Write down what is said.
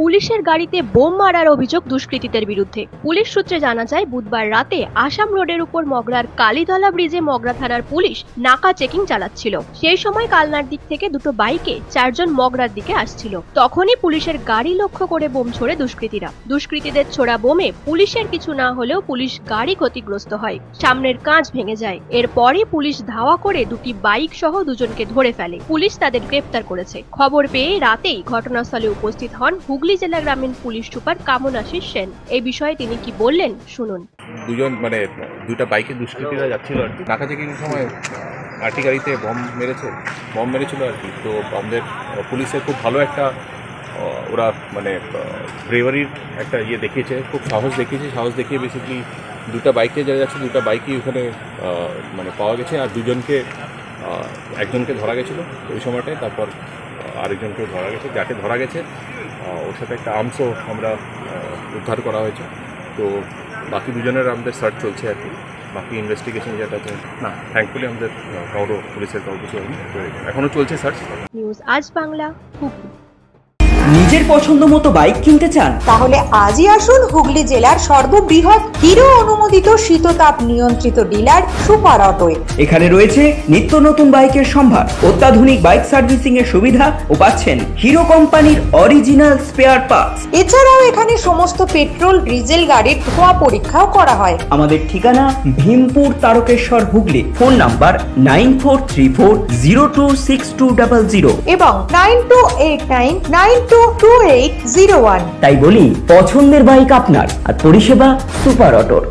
পুলিশের গাড়িতে বোম মারার অভিযোগ দুষ্কৃতীদের বিরুদ্ধে। পুলিশ সূত্রে জানা যায়, বুধবার রাতে আসাম রোডের উপর মগরার কালীতলা ব্রিজে মগরা থানার পুলিশ নাকা চেকিং চালাচ্ছিল। সেই সময় কালনার দিক থেকে দুটো বাইকে 4 জন মগরার দিকে আসছিল। তখনই পুলিশের গাড়ি লক্ষ্য করে বোম ছোড়ে দুষ্কৃতীরা। দুষ্কৃতীদের ছোড়া বোমে পুলিশের কিছু না হলেও পুলিশ গাড়ি ক্ষতিগ্রস্ত হয়, সামনের কাঁচ ভেঙে যায়। এরপরই পুলিশ ধাওয়া করে দুটি বাইক সহ দুজনকে ধরে ফেলে। পুলিশ তাদের গ্রেপ্তার করেছে। খবর পেয়ে রাতেই ঘটনাস্থলে উপস্থিত হন হুগলি জেলা গ্রামীণ পুলিশ সুপার কামনাশিস সেন। এই বিষয়ে তিনি কি বললেন শুনুন। দুটা বাইকে দুষ্কৃতীরা যাচ্ছিল আর কি, নাকা চেকিং সময় আরটি গাড়িতে বম মেরেছিল আর কি। তো আমাদের পুলিশের খুব ভালো একটা ওরা ব্রেভারির একটা দেখিয়েছে, খুব সাহস দেখিয়ে বেসিক্যালি দুটা বাইকে যারা যাচ্ছে দুটা বাইকই ওখানে পাওয়া গেছে। আর একজনকে ধরা গেছিলো ওই সময়টায়, তারপর আরেকজনকে ধরা গেছে। যাকে ধরা গেছে ওর সাথে একটা আর্মসও আমরা উদ্ধার করা হয়েছে। তো বাকি দুজনের আমাদের সার্চ চলছে আর কি, বাকি ইনভেস্টিগেশন যেটা আছে না, থ্যাঙ্কফুলি আমাদের পুলিশের কারো কিছু হয়নি, তো এখনও চলছে সার্চ। নিউজ আজ বাংলা, হুগলি। নিজের পছন্দ মতো বাইক কিনতে চান? তাহলে আজই আসুন হুগলি জেলার সর্ববৃহৎ হিরো অনুমোদিত শীততাপ নিয়ন্ত্রিত ডিলার সুপার অটোয়। এখানে রয়েছে নিত্য নতুন বাইকের সম্ভার, অত্যাধুনিক বাইক সার্ভিসিং এর সুবিধা ও পাচ্ছেন হিরো কোম্পানির অরিজিনাল স্পেয়ার পার্টস। এছাড়াও এখানে সমস্ত পেট্রোল ডিজেল গাড়ির ধোঁয়া পরীক্ষাও করা হয়। আমাদের ঠিকানা ভীমপুর তারকেশ্বর, হুগলি। ফোন নাম্বার 9434026200 এবং 9289922801। তাই বলি, পছন্দের বাইক আপনার আর পরিষেবা সুপার অটোর।